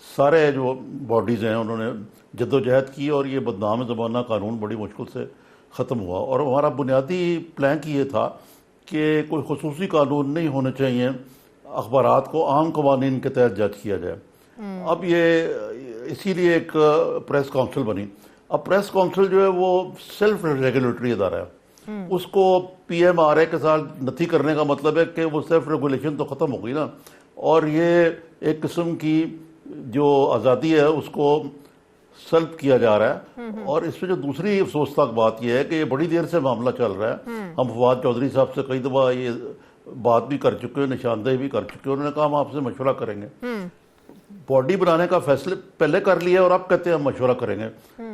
سارے جو باڈیز ہیں انہوں نے جدوجہد کی اور یہ بدنام زمانہ قانون بڑی مشکل سے ختم ہوا. اور ہمارا بنیادی پلانک یہ تھا کہ کوئی خصوصی قانون نہیں ہونے چاہیے, اخبارات کو عام قوانین کے تحت جج کیا جائے. اب یہ اسی لیے ایک پریس کونسل بنی. اب پریس کونسل جو ہے وہ سیلف ریگولیٹری ادارہ ہے, اس کو پی ایم آر اے کے ساتھ نتھی کرنے کا مطلب ہے کہ وہ سیلف ریگولیشن تو ختم ہو گئی نا, اور یہ ایک قسم کی جو آزادی ہے اس کو سلب کیا جا رہا ہے. اور اس میں جو دوسری افسوسناک بات یہ ہے کہ یہ بڑی دیر سے معاملہ چل رہا ہے. ہم فواد چودھری صاحب سے کئی دفعہ یہ بات بھی کر چکے ہیں, نشاندہی بھی کر چکے ہیں, انہوں نے کہا ہم آپ سے مشورہ کریں گے. باڈی بنانے کا فیصلے پہلے کر لیا اور اب کہتے ہیں ہم مشورہ کریں گے.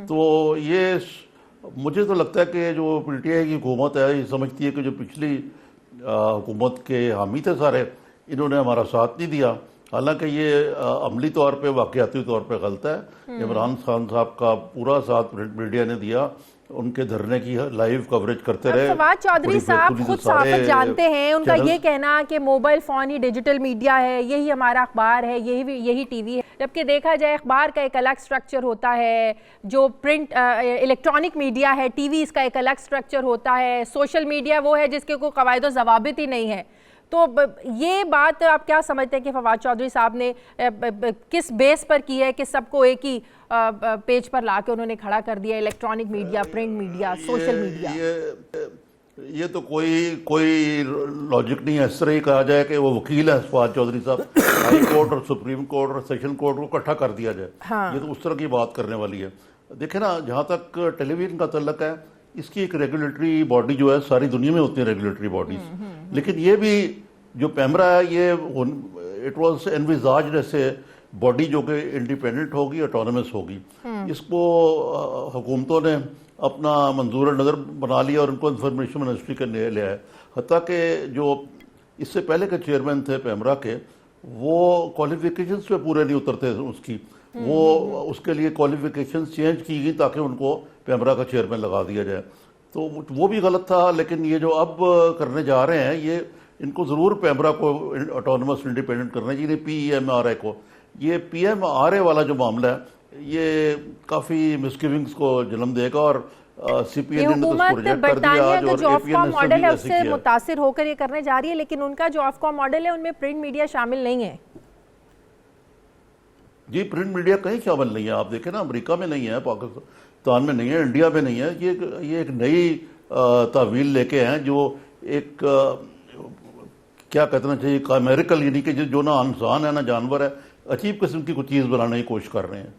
تو یہ مجھے تو لگتا ہے کہ جو پی ٹی آئی کی حکومت ہے یہ سمجھتی ہے کہ جو پچھلی حکومت کے حامی تھے سارے, انہوں نے ہمارا ساتھ نہیں دیا. حالانکہ یہ عملی طور پہ واقعاتی طور پہ غلط ہے. عمران خان صاحب کا پورا ساتھ میڈیا نے دیا, ان کے دھرنے کی لائیو کوریج کرتے رہے. فواد چودھری صاحب خود صحافت جانتے ہیں, ان کا یہ کہنا کہ موبائل فون ہی ڈیجیٹل میڈیا ہے, یہی ہمارا اخبار ہے, یہی ٹی وی ہے. جبکہ دیکھا جائے اخبار کا ایک الگ سٹرکچر ہوتا ہے, جو پرنٹ الیکٹرانک میڈیا ہے, ٹی وی اس کا ایک الگ سٹرکچر ہوتا ہے, سوشل میڈیا وہ ہے جس کے کوئی قواعد و ضوابط ہی نہیں ہے. تو یہ بات آپ کیا سمجھتے ہیں کہ فواد چودھری صاحب نے کس بیس پر کی ہے کہ سب کو ایک ہی پیج پر لا کے انہوں نے کھڑا کر دیا, electronic media, print media, social media? یہ تو کوئی لاجک نہیں ہے. اس طرح ہی کہا جائے کہ وہ وکیل ہے فواد چودھری صاحب, ہائی کورٹ اور سپریم کورٹ اور سیشن کورٹ کو اکٹھا کر دیا جائے, یہ تو اس طرح کی بات کرنے والی ہے. دیکھیں نا, جہاں تک ٹیلی ویژن کا تعلق ہے, اس کی ایک ریگولیٹری باڈی جو ہے ساری دنیا میں ہوتی ہے ریگولیٹری باڈیز, لیکن یہ بھی جو پیمرا ہے یہ اٹ واز انویزاجڈ ایسے باڈی جو کہ انڈیپینڈنٹ ہوگی, آٹونومس ہوگی. اس کو حکومتوں نے اپنا منظور نظر بنا لیا اور ان کو انفارمیشن منسٹری کے لیا ہے. حتیٰ کہ جو اس سے پہلے کے چیئرمین تھے پیمرا کے, وہ کوالیفیکیشنز پہ پورے نہیں اترتے اس کی, وہ اس کے لیے کوالیفیکیشنز چینج کی گئی تاکہ ان کو پیمرا کا چیئرمین لگا دیا جائے. تو وہ بھی غلط تھا. لیکن یہ جو اب کرنے جا رہے ہیں, یہ ان کو ضرور پیمرا کو آٹونومس انڈیپینڈنٹ کرنا چاہیے, پی ایم آر اے کو. یہ پی ایم آر اے والا جو معاملہ ہے یہ کافی مسگیونگز کو جنم دے گا, اور سی پی این نے تو اس کو ریجیکٹ کر دیا. جو آفکام ماڈل ہے اس سے متاثر ہو کر یہ کرنے جا رہی ہے, لیکن ان کا جو آفکام ماڈل ہے ان میں پرنٹ میڈیا شامل نہیں ہے. جی, پرنٹ میڈیا کہیں شامل نہیں ہے. آپ دیکھیں نا, امریکہ میں نہیں ہے, پاکستان میں نہیں ہے, انڈیا میں نہیں ہے. یہ ایک نئی تعویل لے کے ہیں جو ایک کیا کہنا چاہیے کیمیریکل, یعنی کہ جو نہ انسان ہے نہ جانور ہے, عجیب قسم کی کوئی چیز بنانے کی کوشش کر رہے ہیں.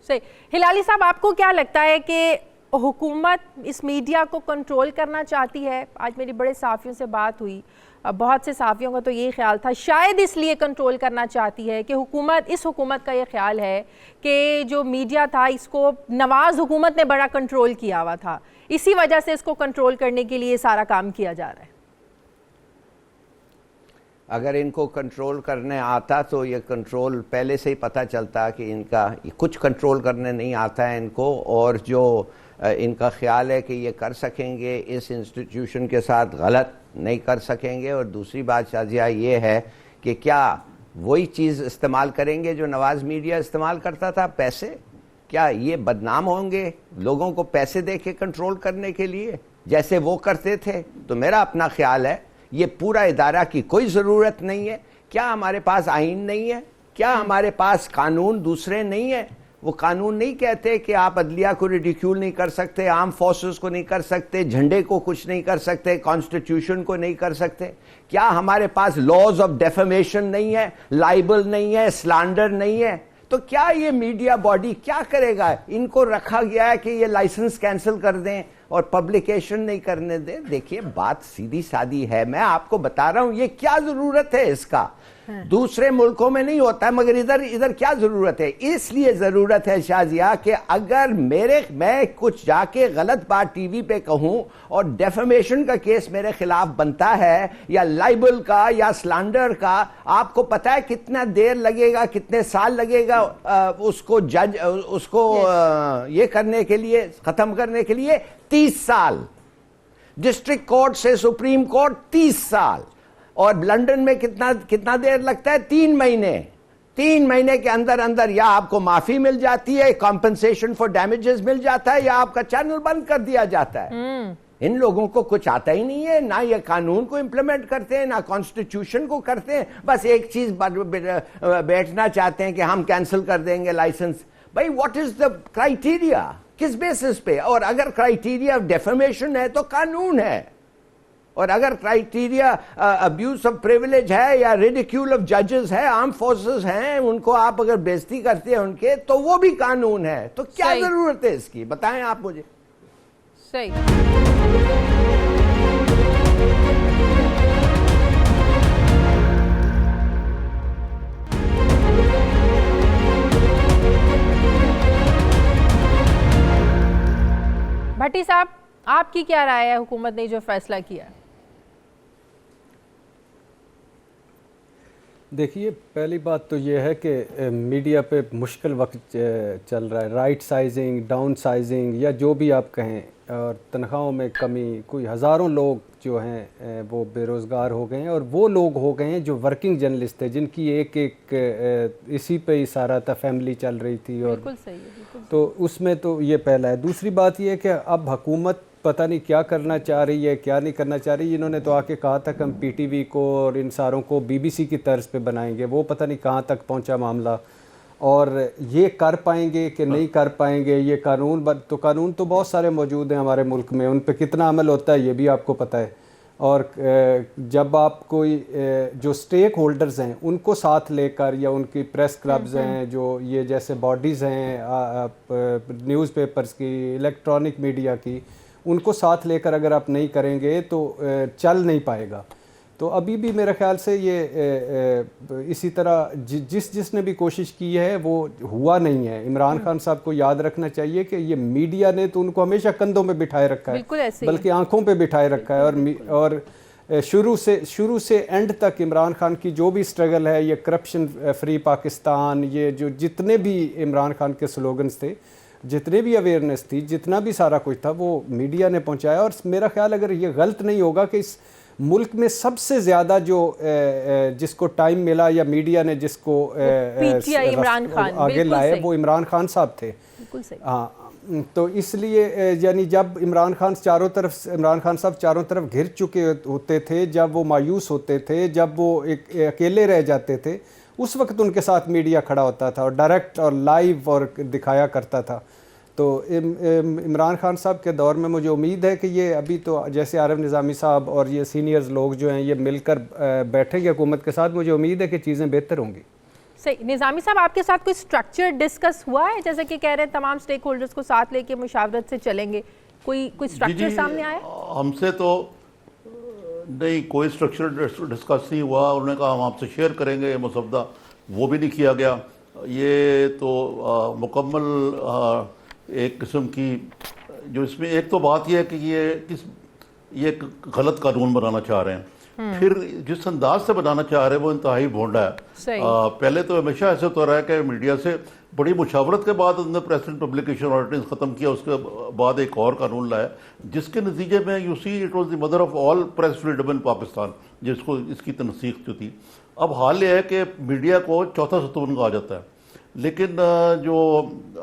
صحیح. ہلالی صاحب, آپ کو کیا لگتا ہے کہ حکومت اس میڈیا کو کنٹرول کرنا چاہتی ہے؟ آج میری بڑے صحافیوں سے بات ہوئی, بہت سے صحافیوں کا تو یہی خیال تھا شاید اس لیے کنٹرول کرنا چاہتی ہے کہ اس حکومت کا یہ خیال ہے کہ جو میڈیا تھا اس کو نواز حکومت نے بڑا کنٹرول کیا ہوا تھا, اسی وجہ سے اس کو کنٹرول کرنے کے لیے سارا کام کیا جا رہا ہے. اگر ان کو کنٹرول کرنے آتا تو یہ کنٹرول پہلے سے ہی پتہ چلتا کہ ان کا کچھ کنٹرول کرنے نہیں آتا ہے ان کو, اور جو ان کا خیال ہے کہ یہ کر سکیں گے اس انسٹیٹیوشن کے ساتھ غلط نہیں کر سکیں گے. اور دوسری بات شازیہ یہ ہے کہ کیا وہی چیز استعمال کریں گے جو نواز میڈیا استعمال کرتا تھا, پیسے؟ کیا یہ بدنام ہوں گے لوگوں کو پیسے دے کے کنٹرول کرنے کے لیے جیسے وہ کرتے تھے؟ تو میرا اپنا خیال ہے یہ پورا ادارہ کی کوئی ضرورت نہیں ہے. کیا ہمارے پاس آئین نہیں ہے؟ کیا ہمارے پاس قانون دوسرے نہیں ہیں؟ وہ قانون نہیں کہتے کہ آپ عدلیہ کو ریڈیکیول نہیں کر سکتے, آرم فورسز کو نہیں کر سکتے, جھنڈے کو کچھ نہیں کر سکتے, کانسٹیٹیوشن کو نہیں کر سکتے؟ کیا ہمارے پاس لاز آف ڈیفیمیشن نہیں ہے, لائبل نہیں ہے, سلانڈر نہیں ہے؟ تو کیا یہ میڈیا باڈی کیا کرے گا؟ ان کو رکھا گیا ہے کہ یہ لائسنس کینسل کر دیں اور پبلیکیشن نہیں کرنے دیں. دیکھیے بات سیدھی سادی ہے, میں آپ کو بتا رہا ہوں یہ کیا ضرورت ہے اس کا. دوسرے ملکوں میں نہیں ہوتا ہے مگر ادھر کیا ضرورت ہے؟ اس لیے ضرورت ہے شازیہ کہ اگر میں کچھ جا کے غلط بات ٹی وی پہ کہوں اور ڈیفیمیشن کا کیس میرے خلاف بنتا ہے یا لائبل کا یا سلانڈر کا, آپ کو پتا ہے کتنا دیر لگے گا, کتنے سال لگے گا اس کو یہ کرنے کے لیے, ختم کرنے کے لیے؟ 30 سال. ڈسٹرکٹ کورٹ سے سپریم کورٹ 30 سال. اور لنڈن میں کتنا دیر لگتا ہے؟ 3 مہینے. 3 مہینے کے اندر اندر یا آپ کو معافی مل جاتی ہے, کمپنسیشن فار ڈیمیجز مل جاتا ہے, یا آپ کا چینل بند کر دیا جاتا ہے. ان لوگوں کو کچھ آتا ہی نہیں ہے, نہ یہ قانون کو امپلیمنٹ کرتے ہیں, نہ کانسٹیٹیوشن کو کرتے ہیں, بس ایک چیز بیٹھنا چاہتے ہیں کہ ہم کینسل کر دیں گے لائسنس. بھائی واٹ از دا کرائیٹیریا, کس بیسس پہ؟ اور اگر کرائیٹیریا ڈیفیمیشن ہے تو قانون ہے, اور اگر کرائیٹیریا ابیوز آف پریویلیج ہے یا ریڈیکیول آف ججز ہے, آرم فورسز ہیں, ان کو آپ اگر بےزتی کرتے ہیں ان کے, تو وہ بھی قانون ہے. تو کیا ضرورت ہے اس کی, بتائیں آپ مجھے. صحیح. بھٹی صاحب, آپ کی کیا رائے ہے حکومت نے جو فیصلہ کیا ہے؟ دیکھیے, پہلی بات تو یہ ہے کہ میڈیا پہ مشکل وقت چل رہا ہے. رائٹ سائزنگ, ڈاؤن سائزنگ, یا جو بھی آپ کہیں, اور تنخواہوں میں کمی. کوئی ہزاروں لوگ جو ہیں وہ بے روزگار ہو گئے ہیں, اور وہ لوگ ہو گئے ہیں جو ورکنگ جرنلسٹ تھے, جن کی ایک اسی پہ ہی سارا تھا, فیملی چل رہی تھی. اور بالکل صحیح ہے, بالکل. تو اس میں تو یہ پہلا ہے. دوسری بات یہ ہے کہ اب حکومت پتہ نہیں کیا کرنا چاہ رہی ہے, کیا نہیں کرنا چاہ رہی. انہوں نے تو آ کے کہا تھا کہ ہم پی ٹی وی کو اور ان ساروں کو بی بی سی کی طرز پہ بنائیں گے. وہ پتہ نہیں کہاں تک پہنچا معاملہ, اور یہ کر پائیں گے کہ نہیں کر پائیں گے. یہ قانون تو بہت سارے موجود ہیں ہمارے ملک میں, ان پہ کتنا عمل ہوتا ہے یہ بھی آپ کو پتہ ہے. اور جب آپ کوئی جو سٹیک ہولڈرز ہیں ان کو ساتھ لے کر, یا ان کی پریس کلبز ہیں, جو یہ جیسے باڈیز ہیں نیوز پیپرز کی, الیکٹرانک میڈیا کی, ان کو ساتھ لے کر اگر آپ نہیں کریں گے تو چل نہیں پائے گا. تو ابھی بھی میرے خیال سے یہ اسی طرح جس نے بھی کوشش کی ہے وہ ہوا نہیں ہے. عمران خان صاحب کو یاد رکھنا چاہیے کہ یہ میڈیا نے تو ان کو ہمیشہ کندھوں پہ بٹھائے رکھا ہے, بلکہ آنکھوں پہ بٹھائے رکھا ہے. اور شروع سے اینڈ تک عمران خان کی جو بھی سٹرگل ہے, یہ کرپشن فری پاکستان, یہ جو جتنے بھی عمران خان کے سلوگنز تھے, جتنے بھی اویئرنیس تھی, جتنا بھی سارا کچھ تھا, وہ میڈیا نے پہنچایا. اور میرا خیال اگر یہ غلط نہیں ہوگا کہ اس ملک میں سب سے زیادہ جو جس کو ٹائم ملا, یا میڈیا نے جس کو آگے لائے, وہ عمران خان صاحب تھے. ہاں, تو اس لیے یعنی جب عمران خان صاحب چاروں طرف گھر چکے ہوتے تھے, جب وہ مایوس ہوتے تھے, جب وہ اکیلے رہ جاتے تھے, اس وقت ان کے ساتھ میڈیا کھڑا ہوتا تھا اور ڈائریکٹ اور لائیو اور دکھایا کرتا تھا. تو عمران خان صاحب کے دور میں مجھے امید ہے کہ یہ ابھی تو جیسے عارف نظامی صاحب اور یہ سینئرز لوگ جو ہیں یہ مل کر بیٹھیں گے حکومت کے ساتھ, مجھے امید ہے کہ چیزیں بہتر ہوں گی. صحیح. نظامی صاحب, آپ کے ساتھ کوئی سٹرکچر ڈسکس ہوا ہے, جیسے کہ کہہ رہے ہیں تمام سٹیک ہولڈرز کو ساتھ لے کے مشاورت سے چلیں گے, کوئی سٹرکچر سامنے آیا؟ ہم سے تو نہیں, کوئی سٹرکچر ڈسکس نہیں ہوا. انہوں نے کہا ہم آپ سے شیئر کریں گے یہ مسودہ, وہ بھی نہیں کیا گیا. یہ تو مکمل ایک قسم کی جو اس میں ایک تو بات یہ ہے کہ یہ ایک غلط قانون بنانا چاہ رہے ہیں, پھر جس انداز سے بنانا چاہ رہے ہیں وہ انتہائی بھونڈا ہے. پہلے تو ہمیشہ ایسے تو رہا ہے کہ میڈیا سے بڑی مشاورت کے بعد انہوں نے پریس پبلیکیشن آرڈیننس ختم کیا, اس کے بعد ایک اور قانون لایا جس کے نتیجے میں you see it was the mother of all press freedom in Pakistan, جس کو اس کی تنسیخ جو تھی. اب حال یہ ہے کہ میڈیا کو چوتھا ستون کہا جاتا ہے, لیکن جو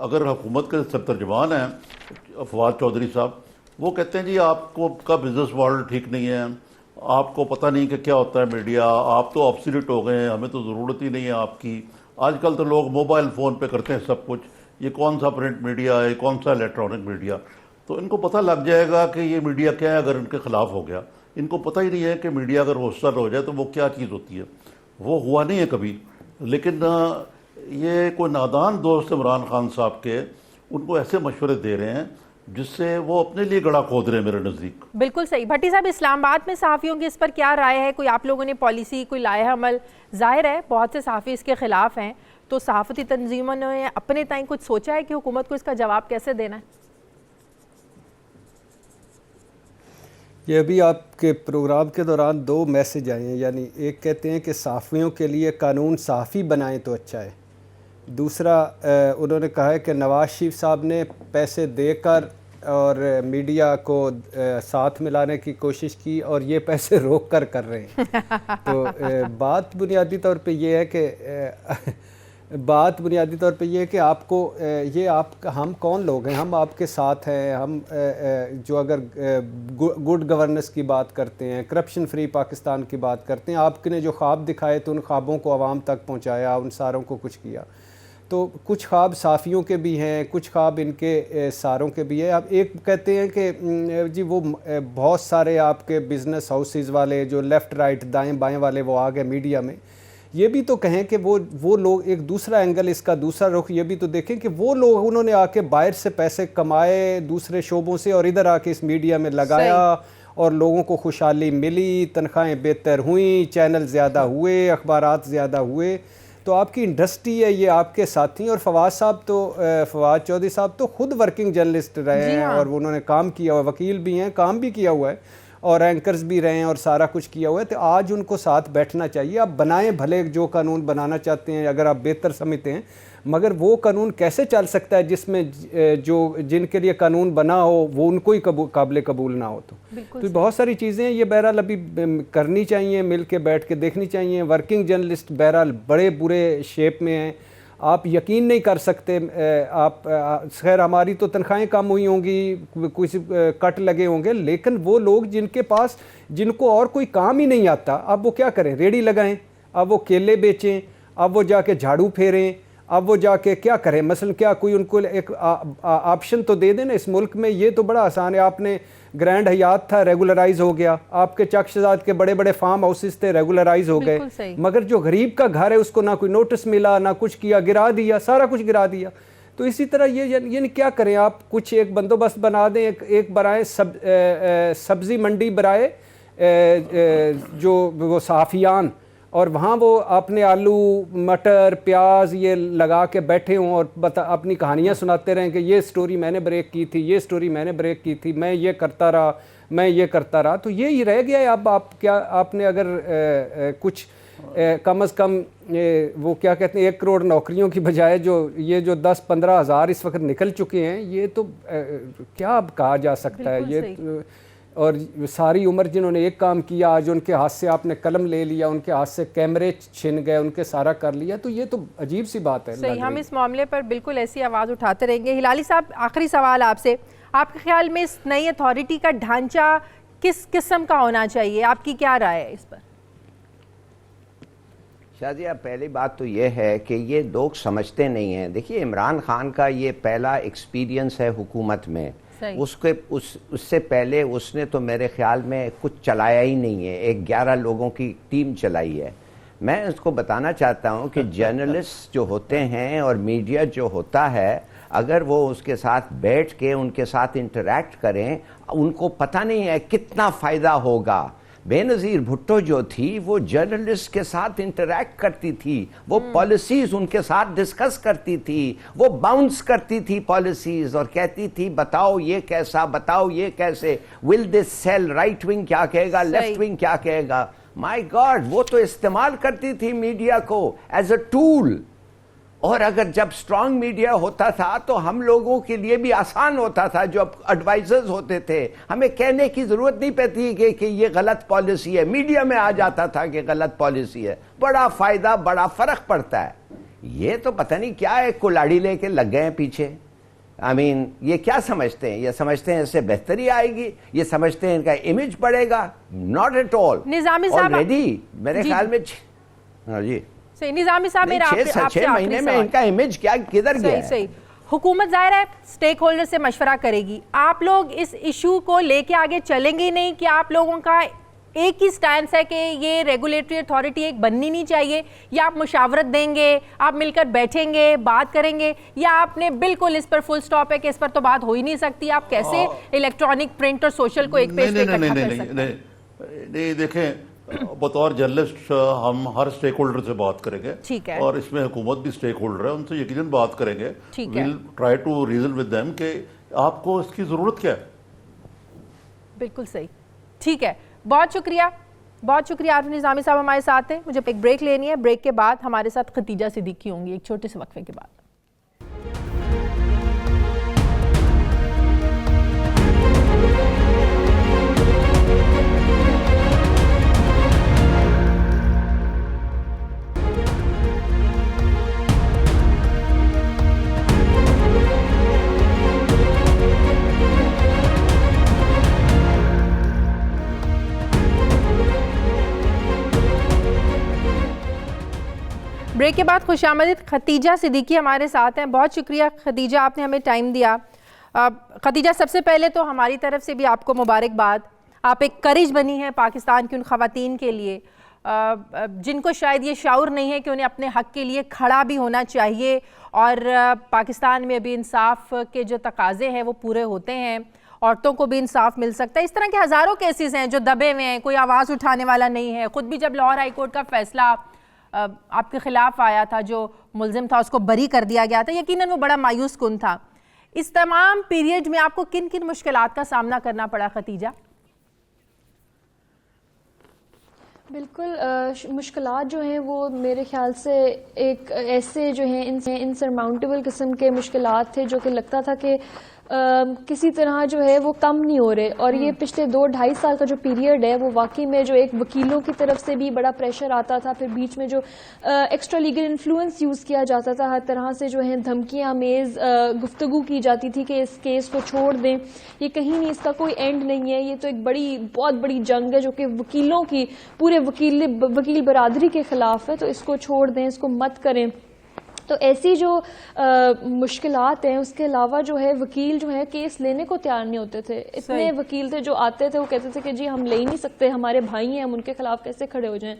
اگر حکومت کے سرترجمان ہیں فواد چودھری صاحب, وہ کہتے ہیں جی آپ کو کا بزنس ماڈل ٹھیک نہیں ہے, آپ کو پتہ نہیں کہ کیا ہوتا ہے میڈیا, آپ تو آبسلیٹ ہو گئے ہیں, ہمیں تو ضرورت ہی نہیں ہے آپ کی. آج کل تو لوگ موبائل فون پہ کرتے ہیں سب کچھ, یہ کون سا پرنٹ میڈیا ہے, کون سا الیکٹرانک میڈیا. تو ان کو پتہ لگ جائے گا کہ یہ میڈیا کیا ہے اگر ان کے خلاف ہو گیا. ان کو پتہ ہی نہیں ہے کہ میڈیا اگر ہوسٹل ہو جائے تو وہ کیا چیز ہوتی ہے, وہ ہوا نہیں ہے کبھی. لیکن یہ کوئی نادان دوست عمران خان صاحب کے ان کو ایسے مشورے دے رہے ہیں جس سے وہ اپنے لیے گڑا کھود رہے ہیں میرے نزدیک. بالکل صحیح. بھٹی صاحب, اسلام آباد میں صحافیوں کی اس پر کیا رائے ہے؟ کوئی آپ لوگوں نے پالیسی, کوئی لایا عمل؟ ظاہر ہے بہت سے صحافی اس کے خلاف ہیں, تو صحافتی تنظیموں نے اپنے تائیں کچھ سوچا ہے کہ حکومت کو اس کا جواب کیسے دینا ہے؟ یہ ابھی آپ کے پروگرام کے دوران 2 میسج آئے ہیں. یعنی ایک کہتے ہیں کہ صحافیوں کے لیے قانون صحافی بنائیں تو اچھا ہے. دوسرا انہوں نے کہا ہے کہ نواز شریف صاحب نے پیسے دے کر اور میڈیا کو ساتھ ملانے کی کوشش کی اور یہ پیسے روک کر رہے ہیں. تو بات بنیادی طور پہ یہ ہے کہ بات بنیادی طور پہ یہ ہے کہ آپ کو ہم کون لوگ ہیں؟ ہم آپ کے ساتھ ہیں. ہم جو اگر گڈ گورننس کی بات کرتے ہیں, کرپشن فری پاکستان کی بات کرتے ہیں, آپ نے جو خواب دکھائے تو ان خوابوں کو عوام تک پہنچایا, ان ساروں کو کچھ کیا. تو کچھ خواب صافیوں کے بھی ہیں, کچھ خواب ان کے ساروں کے بھی ہیں. اب ایک کہتے ہیں کہ جی وہ بہت سارے آپ کے بزنس ہاؤسز والے جو لیفٹ رائٹ دائیں بائیں والے وہ آ گئے میڈیا میں. یہ بھی تو کہیں کہ وہ لوگ ایک دوسرا اینگل, اس کا دوسرا رخ یہ بھی تو دیکھیں کہ وہ لوگ انہوں نے آ کے باہر سے پیسے کمائے دوسرے شعبوں سے اور ادھر آ کے اس میڈیا میں لگایا اور لوگوں کو خوشحالی ملی, تنخواہیں بہتر ہوئیں, چینل زیادہ ہوئے, اخبارات زیادہ ہوئے. تو آپ کی انڈسٹری ہے, یہ آپ کے ساتھی. اور فواد چودھری صاحب تو خود ورکنگ جرنلسٹ رہے ہیں اور انہوں نے کام کیا ہوا ہے, وکیل بھی ہیں, کام بھی کیا ہوا ہے اور اینکرز بھی رہے ہیں اور سارا کچھ کیا ہوا ہے. تو آج ان کو ساتھ بیٹھنا چاہیے. آپ بنائیں بھلے جو قانون بنانا چاہتے ہیں اگر آپ بہتر سمجھتے ہیں, مگر وہ قانون کیسے چل سکتا ہے جس میں جن کے لیے قانون بنا ہو وہ ان کو ہی قابل قبول نہ ہو. تو بہت ساری چیزیں یہ بہرحال ابھی کرنی چاہیے, مل کے بیٹھ کے دیکھنی چاہیے. ورکنگ جرنلسٹ بہرحال بڑے برے شیپ میں ہیں, آپ یقین نہیں کر سکتے. آپ خیر ہماری تو تنخواہیں کم ہوئی ہوں گی, کچھ کٹ لگے ہوں گے, لیکن وہ لوگ جن کو اور کوئی کام ہی نہیں آتا, اب وہ کیا کریں؟ ریڑھی لگائیں, اب وہ کیلے بیچیں, اب وہ جا کے جھاڑو پھیریں, اب وہ جا کے کیا کریں؟ مثلا کیا کوئی ان کو ایک آپشن تو دے دیں نا اس ملک میں. یہ تو بڑا آسان ہے. آپ نے گرینڈ حیات تھا, ریگولرائز ہو گیا. آپ کے چک شہزاد کے بڑے بڑے فارم ہاؤسز تھے, ریگولرائز ہو گئے. مگر جو غریب کا گھر ہے اس کو نہ کوئی نوٹس ملا, نہ کچھ کیا, گرا دیا, سارا کچھ گرا دیا. تو اسی طرح یہ کیا کریں آپ؟ کچھ ایک بندوبست بنا دیں, ایک برائے سبزی منڈی برائے جو وہ صحافیان, اور وہاں وہ اپنے آلو مٹر پیاز یہ لگا کے بیٹھے ہوں اور اپنی کہانیاں سناتے رہیں کہ یہ سٹوری میں نے بریک کی تھی, یہ سٹوری میں نے بریک کی تھی, میں یہ کرتا رہا, میں یہ کرتا رہا. تو یہی رہ گیا ہے. اب آپ نے اگر کچھ کم از کم وہ کیا کہتے ہیں 1 کروڑ نوکریوں کی بجائے جو 10-15 ہزار اس وقت نکل چکے ہیں, یہ تو کیا اب کہا جا سکتا ہے؟ یہ اور ساری عمر جنہوں نے ایک کام کیا, آج ان کے ہاتھ سے آپ نے قلم لے لیا, ان کے ہاتھ سے کیمرے چھن گئے, ان کے سارا کر لیا. تو یہ تو عجیب سی بات ہے. صحیح, ہم اس معاملے پر بالکل ایسی آواز اٹھاتے رہیں گے. ہلالی صاحب, آخری سوال آپ سے, آپ کے خیال میں اس نئی اتھارٹی کا ڈھانچہ کس قسم کا ہونا چاہیے؟ آپ کی کیا رائے ہے اس پر؟ شازیہ, پہلی بات تو یہ ہے کہ یہ لوگ سمجھتے نہیں ہیں. دیکھیے عمران خان کا یہ پہلا ایکسپیرینس ہے حکومت میں. اس سے پہلے اس نے تو میرے خیال میں کچھ چلایا ہی نہیں ہے. 11 لوگوں کی ٹیم چلائی ہے. میں اس کو بتانا چاہتا ہوں کہ جرنلسٹ جو ہوتے ہیں اور میڈیا جو ہوتا ہے, اگر وہ اس کے ساتھ بیٹھ کے ان کے ساتھ انٹریکٹ کریں, ان کو پتہ نہیں ہے کتنا فائدہ ہوگا. بے نظیر بھٹو جو تھی وہ جرنلسٹ کے ساتھ انٹریکٹ کرتی تھی, وہ پالیسیز ان کے ساتھ ڈسکس کرتی تھی, وہ باؤنس کرتی تھی پالیسیز اور کہتی تھی بتاؤ یہ کیسا, بتاؤ یہ کیسے, ول دس سیل, رائٹ ونگ کیا کہے گا, لیفٹ ونگ کیا کہے گا. مائی گاڈ, وہ تو استعمال کرتی تھی میڈیا کو ایز اے ٹول. اور اگر جب سٹرانگ میڈیا ہوتا تھا تو ہم لوگوں کے لیے بھی آسان ہوتا تھا, جو ایڈوائزرز ہوتے تھے ہمیں کہنے کی ضرورت نہیں پڑتی کہ یہ غلط پالیسی ہے. میڈیا میں آ جاتا تھا کہ غلط پالیسی ہے. بڑا فائدہ, بڑا فرق پڑتا ہے. یہ تو پتہ نہیں کیا ہے, کلاڑی لے کے لگ گئے ہیں پیچھے. یہ کیا سمجھتے ہیں؟ یہ سمجھتے ہیں اس سے بہتری آئے گی, یہ سمجھتے ہیں ان کا امیج بڑھے گا. Not at all. نظامی صاحب آلریڈی میرے خیال میں جی نظامی صاحب, میرا آپ سے 6 مہینے میں ان کا امیج کیا کدھر گیا ہے؟ صحیح. حکومت ظاہر ہے سٹیک ہولڈر سے مشورہ کرے گی. آپ لوگ اس ایشو کو لے کے آگے چلیں گے نہیں کہ آپ لوگوں کا ایک ہی سٹینس ہے کہ یہ ریگولیٹری اتھارٹی ایک بننی نہیں چاہیے, یا آپ مشاورت دیں گے, آپ مل کر بیٹھیں گے, بات کریں گے, یا آپ نے بالکل اس پر فل سٹاپ ہے کہ اس پر تو بات ہو ہی نہیں سکتی؟ آپ کیسے الیکٹرانک, پرنٹ اور سوشل کو ایک پیج پہ اکٹھا کر سکتے ہیں؟ نہیں دیکھیں, بطور جرنلسٹ ہم ہر سٹیک ہولڈر سے بات کریں گے, اور اس میں حکومت بھی سٹیک ہولڈر ہے, ان سے یقیناً بات کریں گے. we'll try to reason with them کہ آپ کو اس کی ضرورت کیا ہے. بالکل صحیح, ٹھیک ہے. بہت شکریہ, بہت شکریہ. عارف نظامی صاحب ہمارے ساتھ ہیں. مجھے ایک بریک لینی ہے, بریک کے بعد ہمارے ساتھ ختیجہ صدیقی ہوں گی ایک چھوٹے سے وقفے کے بعد. بریک کے بعد خوش آمدید ختیجہ صدیقی ہمارے ساتھ ہیں. بہت شکریہ ختیجہ, آپ نے ہمیں ٹائم دیا. ختیجہ, سب سے پہلے تو ہماری طرف سے بھی آپ کو مبارکباد. آپ ایک کریج بنی ہیں پاکستان کی ان خواتین کے لیے جن کو شاید یہ شعور نہیں ہے کہ انہیں اپنے حق کے لیے کھڑا بھی ہونا چاہیے, اور پاکستان میں ابھی انصاف کے جو تقاضے ہیں وہ پورے ہوتے ہیں, عورتوں کو بھی انصاف مل سکتا ہے. اس طرح کے ہزاروں کیسز ہیں جو دبے ہوئے ہیں, کوئی آواز اٹھانے والا نہیں ہے. خود بھی جب لاہور ہائی کورٹ کا فیصلہ آپ کے خلاف آیا تھا, جو ملزم تھا اس کو بری کر دیا گیا تھا, یقیناً وہ بڑا مایوس کن تھا. اس تمام پیریڈ میں آپ کو کن کن مشکلات کا سامنا کرنا پڑا ختیجہ؟ بالکل, مشکلات جو ہیں وہ میرے خیال سے ایک ایسے جو ہیں انسرماؤنٹیبل قسم کے مشکلات تھے جو کہ لگتا تھا کہ کسی طرح جو ہے وہ کم نہیں ہو رہے. اور یہ پچھلے 2-2.5 سال کا جو پیریڈ ہے وہ واقعی میں جو ایک وکیلوں کی طرف سے بھی بڑا پریشر آتا تھا, پھر بیچ میں جو ایکسٹرا لیگل انفلوئنس یوز کیا جاتا تھا, ہر طرح سے جو ہے دھمکیاں آمیز گفتگو کی جاتی تھی کہ اس کیس کو چھوڑ دیں, یہ کہیں نہیں, اس کا کوئی اینڈ نہیں ہے, یہ تو ایک بہت بڑی جنگ ہے جو کہ وکیلوں کی پورے وکیل برادری کے خلاف ہے, تو اس کو چھوڑ دیں, اس کو مت کریں. تو ایسی جو مشکلات ہیں, اس کے علاوہ جو ہے وکیل جو ہے کیس لینے کو تیار نہیں ہوتے تھے. اتنے وکیل تھے جو آتے تھے, وہ کہتے تھے کہ جی ہم لے ہی نہیں سکتے, ہمارے بھائی ہیں, ہم ان کے خلاف کیسے کھڑے ہو جائیں.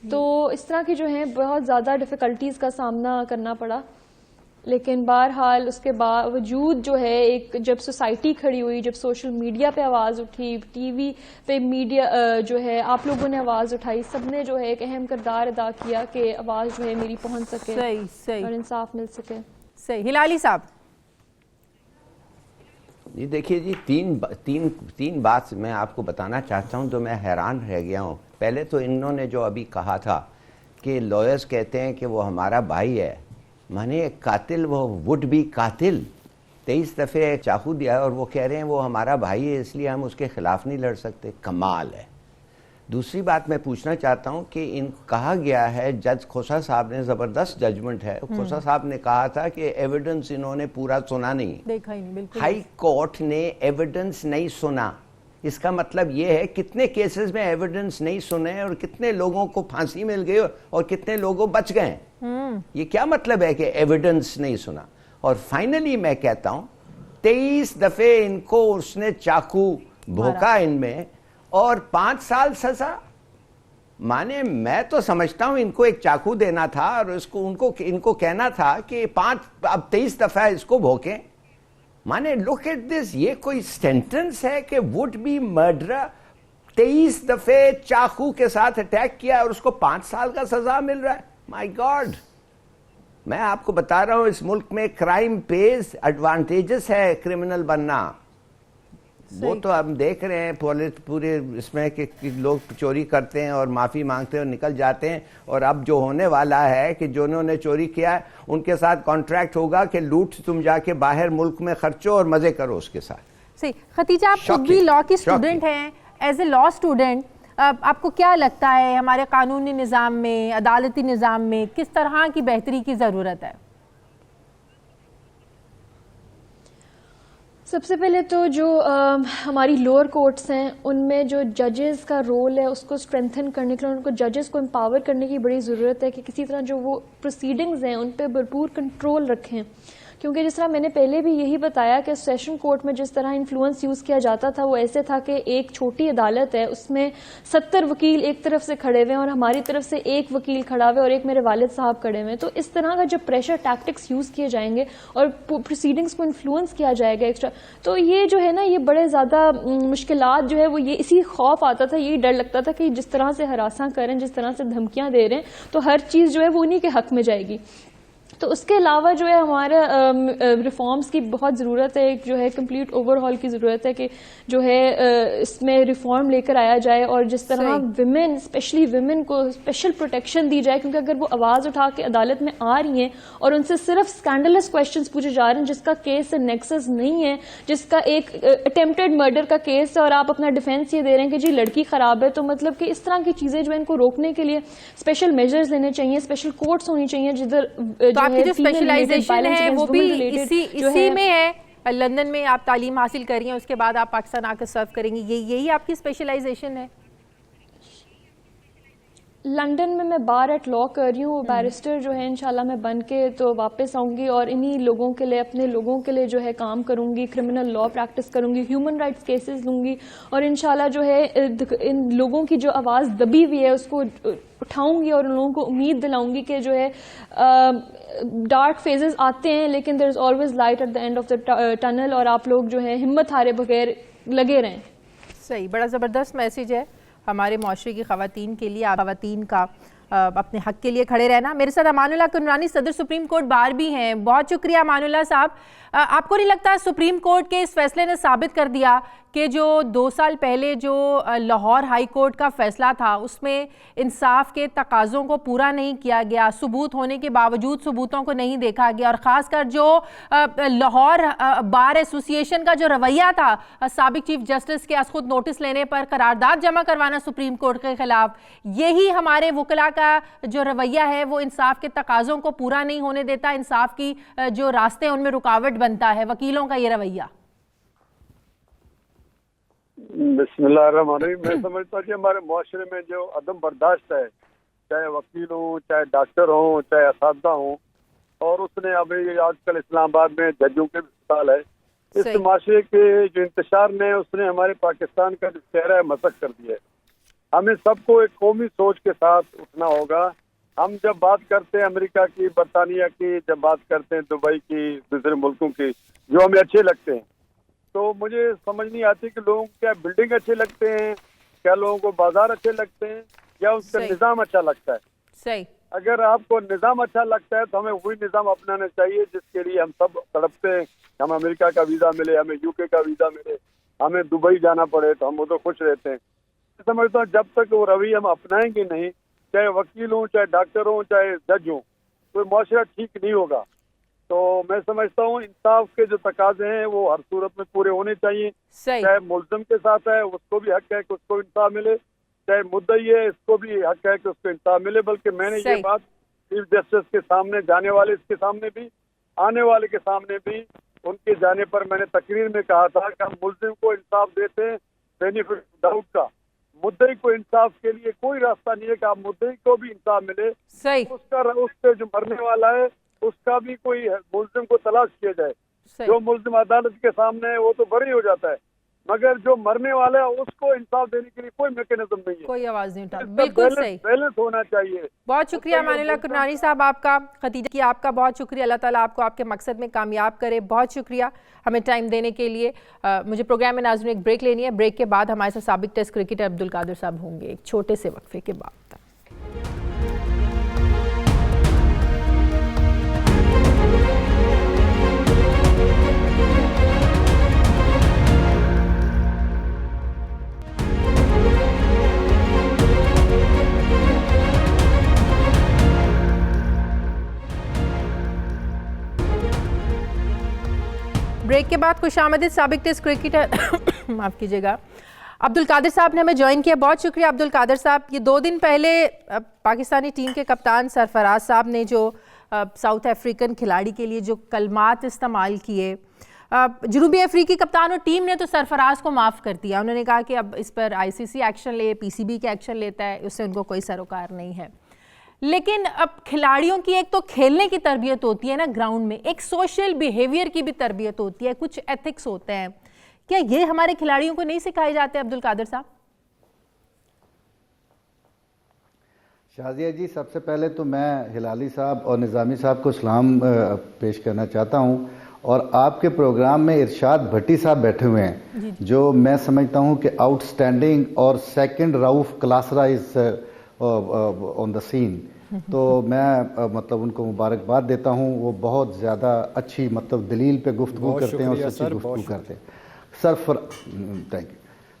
تو اس طرح کی جو ہیں بہت زیادہ ڈیفیکلٹیز کا سامنا کرنا پڑا. لیکن بہرحال اس کے باوجود جو ہے ایک جب سوسائٹی کھڑی ہوئی, جب سوشل میڈیا پہ آواز اٹھی, ٹی وی پہ میڈیا جو ہے آپ لوگوں نے آواز اٹھائی, سب نے جو ہے ایک اہم کردار ادا کیا کہ آواز جو ہے میری پہنچ سکے اور انصاف مل سکے. صحیح. ہلالی صاحب جی دیکھیے جی, تین بات میں آپ کو بتانا چاہتا ہوں جو میں حیران رہ گیا ہوں. پہلے تو انہوں نے جو ابھی کہا تھا کہ لائرز کہتے ہیں کہ وہ ہمارا بھائی ہے, مانے قاتل وہ وڈ بی قاتل 23 دفعہ چاقو دیا اور وہ کہہ رہے ہیں وہ ہمارا بھائی ہے اس لیے ہم اس کے خلاف نہیں لڑ سکتے. کمال ہے. دوسری بات میں پوچھنا چاہتا ہوں کہ کہا گیا ہے, جج کھوسا صاحب نے, زبردست ججمنٹ ہے, کھوسا صاحب نے کہا تھا کہ ایویڈنس انہوں نے پورا سنا نہیں, دیکھا ہی نہیں. بالکل ہائی کورٹ نے ایویڈنس نہیں سنا. اس کا مطلب یہ ہے کتنے کیسز میں ایویڈنس نہیں سنے اور کتنے لوگوں کو پھانسی مل گئی اور کتنے لوگوں بچ گئے. یہ کیا مطلب ہے کہ ایویڈنس نہیں سنا. اور فائنلی میں کہتا ہوں 23 دفعے ان کو اس نے چاقو بھوکا ان میں اور 5 سال سزا. مانے میں تو سمجھتا ہوں ان کو ایک چاقو دینا تھا اور ان کو کہنا تھا کہ 23 دفعہ اس کو بھوکیں. مانے لک ایٹ دس, یہ کوئی سینٹنس ہے کہ وڈ بی مرڈرر 23 دفعے چاقو کے ساتھ اٹیک کیا اور اس کو 5 سال کا سزا مل رہا ہے. مائی گاڈ, میں آپ کو بتا رہا ہوں اس ملک میں کرائم پیز, ایڈوانٹیجز ہے کرمنل بننا. وہ تو ہم دیکھ رہے ہیں پورے اس میں کہ لوگ چوری کرتے ہیں اور معافی مانگتے ہیں اور نکل جاتے ہیں, اور اب جو ہونے والا ہے کہ جنہوں نے چوری کیا ہے ان کے ساتھ کانٹریکٹ ہوگا کہ لوٹ تم جا کے باہر ملک میں خرچو اور مزے کرو اس کے ساتھ. صحیح. ختیجہ, آپ خود بھی لاء کی اسٹوڈنٹ ہیں, ایز اے لاء اسٹوڈنٹ آپ کو کیا لگتا ہے ہمارے قانونی نظام میں, عدالتی نظام میں کس طرح کی بہتری کی ضرورت ہے؟ سب سے پہلے تو جو ہماری لوور کورٹس ہیں ان میں جو ججز کا رول ہے اس کو اسٹرینتھن کرنے کے لیے, ان کو ججز کو امپاور کرنے کی بڑی ضرورت ہے کہ کسی طرح جو وہ پروسیڈنگز ہیں ان پہ بھرپور کنٹرول رکھیں. کیونکہ جس طرح میں نے پہلے بھی یہی بتایا کہ سیشن کورٹ میں جس طرح انفلوئنس یوز کیا جاتا تھا وہ ایسے تھا کہ ایک چھوٹی عدالت ہے, اس میں 70 وکیل ایک طرف سے کھڑے ہوئے ہیں اور ہماری طرف سے ایک وکیل کھڑا ہوئے اور ایک میرے والد صاحب کھڑے ہوئے ہیں. تو اس طرح کا جب پریشر ٹیکٹکس یوز کیے جائیں گے اور پروسیڈنگس کو انفلوئنس کیا جائے گا ایکسٹرا, تو یہ جو ہے نا یہ بڑے زیادہ مشکلات جو ہے وہ یہ اسی خوف آتا تھا, یہی ڈر لگتا تھا کہ جس طرح سے ہراساں کریں, جس طرح سے دھمکیاں دے رہے ہیں تو ہر چیز جو ہے وہ انہی کے حق میں جائے گی. تو اس کے علاوہ جو ہے ہمارا ریفارمز کی بہت ضرورت ہے, ایک جو ہے کمپلیٹ اوور ہال کی ضرورت ہے کہ جو ہے اس میں ریفارم لے کر آیا جائے اور جس طرح ویمن, اسپیشلی ویمن کو اسپیشل پروٹیکشن دی جائے, کیونکہ اگر وہ آواز اٹھا کے عدالت میں آ رہی ہیں اور ان سے صرف اسکینڈلس کویشچنز پوچھے جا رہے ہیں جس کا کیس سے نیکسس نہیں ہے, جس کا ایک اٹیمپٹڈ مرڈر کا کیس ہے اور آپ اپنا ڈیفینس یہ دے رہے ہیں کہ جی لڑکی خراب ہے, تو مطلب کہ اس طرح کی چیزیں جو ہیں ان کو روکنے کے لیے اسپیشل میجرز لینے چاہیے, اسپیشل کورٹس ہونی چاہیے جدھر آپ کی جو اسپیشلائزیشن ہے وہ بھی اسی میں ہے. لندن میں آپ تعلیم حاصل کر رہی ہیں, اس کے بعد آپ پاکستان آ کر سرو کریں گی, یہی آپ کی اسپیشلائزیشن ہے؟ لنڈن میں بار ایٹ لا کر رہی ہوں. بیرسٹر جو ہے انشاءاللہ میں بن کے تو واپس آؤں گی اور انہی لوگوں کے لیے, اپنے لوگوں کے لیے جو ہے کام کروں گی, کرمنل لا پریکٹس کروں گی, ہیومن رائٹس کیسز لوں گی, اور انشاءاللہ جو ہے ان لوگوں کی جو آواز دبی ہوئی ہے اس کو اٹھاؤں گی اور ان لوگوں کو امید دلاؤں گی کہ جو ہے ڈارک فیزز آتے ہیں لیکن there is always light at the end of the tunnel, اور آپ لوگ جو ہے ہمت ہارے بغیر لگے رہیں. صحیح, بڑا زبردست میسیج ہے ہمارے معاشرے کی خواتین کے لیے, خواتین کا اپنے حق کے لیے کھڑے رہنا. میرے ساتھ امان اللہ کنورانی صدر سپریم کورٹ بار بھی ہیں. بہت شکریہ امان اللہ صاحب. آپ کو نہیں لگتا سپریم کورٹ کے اس فیصلے نے ثابت کر دیا کہ جو 2 سال پہلے جو لاہور ہائی کورٹ کا فیصلہ تھا اس میں انصاف کے تقاضوں کو پورا نہیں کیا گیا, ثبوت ہونے کے باوجود ثبوتوں کو نہیں دیکھا گیا, اور خاص کر جو لاہور بار ایسوسی ایشن کا جو رویہ تھا سابق چیف جسٹس کے از خود نوٹس لینے پر قرارداد جمع کروانا سپریم کورٹ کے خلاف, یہی ہمارے وکلاء کا جو رویہ ہے وہ انصاف کے تقاضوں کو پورا نہیں ہونے دیتا, انصاف کی جو راستے ہیں ان میں رکاوٹ بنتا ہے, وکیلوں کا یہ رویہ. بسم اللہ الرحمن الرحیم. میں سمجھتا ہوں کہ ہمارے معاشرے میں جو عدم برداشت ہے, چاہے وکیل ہوں, چاہے ڈاکٹر ہوں, چاہے اساتذہ ہوں, اور اس نے ابھی آج کل اسلام آباد میں ججوں کے بھی مثال ہے, اس معاشرے کے جو انتشار نے اس نے ہمارے پاکستان کا جو چہرہ ہے مسخ کر دیا ہے. ہمیں سب کو ایک قومی سوچ کے ساتھ اٹھنا ہوگا. ہم جب بات کرتے ہیں امریکہ کی, برطانیہ کی, جب بات کرتے ہیں دبئی کی, دوسرے ملکوں کی جو ہمیں اچھے لگتے ہیں, تو مجھے سمجھ نہیں آتی کہ لوگوں کو کیا بلڈنگ اچھے لگتے ہیں, کیا لوگوں کو بازار اچھے لگتے ہیں, یا اس کا نظام اچھا لگتا ہے. صحیح. اگر آپ کو نظام اچھا لگتا ہے تو ہمیں وہی نظام اپنانا چاہیے جس کے لیے ہم سب تڑپتے ہیں. ہمیں امریکہ کا ویزا ملے, ہمیں یو کے کا ویزا ملے, ہمیں دبئی جانا پڑے تو ہم وہ تو خوش رہتے ہیں. سمجھتا ہوں جب تک وہ رویہ ہم اپنائیں گے نہیں, چاہے وکیل ہوں, چاہے ڈاکٹر ہوں, چاہے جج ہوں, کوئی معاشرہ ٹھیک نہیں ہوگا. تو میں سمجھتا ہوں انصاف کے جو تقاضے ہیں وہ ہر صورت میں پورے ہونے چاہیے. چاہے ملزم کے ساتھ ہے اس کو بھی حق ہے کہ اس کو انصاف ملے, چاہے مدعی ہے اس کو بھی حق ہے کہ اس کو انصاف ملے. بلکہ میں نے یہ بات چیف جسٹس کے سامنے, جانے والے اس کے سامنے بھی, آنے والے کے سامنے بھی, ان کے جانے پر میں نے تقریر میں کہا تھا کہ ہم ملزم کو انصاف دیتے ہیں بینیفٹ ڈاؤٹ کا, مدعی کو انصاف کے لیے کوئی راستہ نہیں ہے کہ آپ مدعی کو بھی انصاف ملے. اس سے جو مرنے والا ہے اس کا بھی کوئی ملزم کو تلاش کیا جائے. جو ملزم عدالت کے سامنے ہے وہ تو بری ہو جاتا ہے, مگر جو مرنے والا ہے اس کو انصاف دینے کے لیے کوئی میکینزم نہیں ہے, کوئی آواز نہیں اٹھا. بالکل صحیح, بیلنس ہونا چاہیے. بہت شکریہ امان اللہ کنورانی صاحب آپ کا, خدیجہ کی آپ کا بہت شکریہ. اللہ تعالیٰ آپ کو آپ کے مقصد میں کامیاب کرے. بہت شکریہ ہمیں ٹائم دینے کے لیے. مجھے پروگرام میں ناظرین ایک بریک لینی ہے. بریک کے بعد ہمارے ساتھ سابق ٹیسٹ کرکٹر عبدالقادر صاحب ہوں گے ایک چھوٹے سے وقفے کے بعد. بریک کے بعد خوش آمدید سابق ٹیسٹ کرکٹر معاف کیجیے گا عبدالقادر صاحب نے ہمیں جوائن کیا. بہت شکریہ عبدالقادر صاحب. یہ 2 دن پہلے پاکستانی ٹیم کے کپتان سرفراز صاحب نے جو ساؤتھ افریقن کھلاڑی کے لیے جو کلمات استعمال کیے, جنوبی افریقی کپتان اور ٹیم نے تو سرفراز کو معاف کر دیا. انہوں نے کہا کہ اب اس پر ICC ایکشن لے, PCB کے ایکشن لیتا ہے, اس سے ان کو کوئی سروکار نہیں ہے. لیکن اب کھلاڑیوں کی ایک تو کھیلنے کی تربیت ہوتی ہے نا گراؤنڈ میں, ایک سوشل بیہیویئر کی بھی تربیت ہوتی ہے, کچھ ایتھکس ہوتے ہیں. کیا یہ ہمارے کھلاڑیوں کو نہیں سکھائے جاتے عبدالقادر صاحب؟ شازیہ جی, سب سے پہلے تو میں ہلالی صاحب اور نظامی صاحب کو سلام پیش کرنا چاہتا ہوں, اور آپ کے پروگرام میں ارشاد بھٹی صاحب بیٹھے ہوئے ہیں جو میں سمجھتا ہوں کہ آؤٹ اسٹینڈنگ اور سیکنڈ راؤف کلاسرا از آن دا سین. تو میں مطلب ان کو مبارکباد دیتا ہوں, وہ بہت زیادہ اچھی مطلب دلیل پہ گفتگو کرتے ہیں اور سچی گفتگو کرتے ہیں.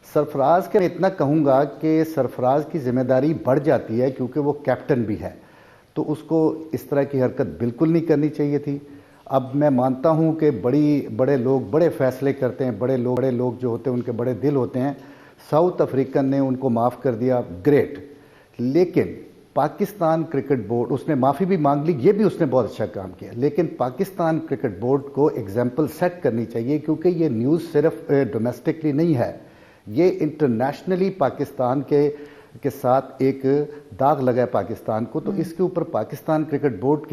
سرفراز کے میں اتنا کہوں گا کہ سرفراز کی ذمہ داری بڑھ جاتی ہے کیونکہ وہ کیپٹن بھی ہے, تو اس کو اس طرح کی حرکت بالکل نہیں کرنی چاہیے تھی. اب میں مانتا ہوں کہ بڑے لوگ بڑے فیصلے کرتے ہیں, بڑے لوگ جو ہوتے ہیں ان کے بڑے دل ہوتے ہیں. ساؤتھ افریقن نے ان کو معاف کر دیا, گریٹ. لیکن پاکستان کرکٹ بورڈ, اس نے معافی بھی مانگ لی, یہ بھی اس نے بہت اچھا کام کیا, لیکن پاکستان کرکٹ بورڈ کو ایگزامپل سیٹ کرنی چاہیے کیونکہ یہ نیوز صرف ڈومیسٹکلی نہیں ہے, یہ انٹرنیشنلی پاکستان کے کے ساتھ ایک داغ لگا ہے پاکستان کو. تو اس کے اوپر پاکستان کرکٹ بورڈ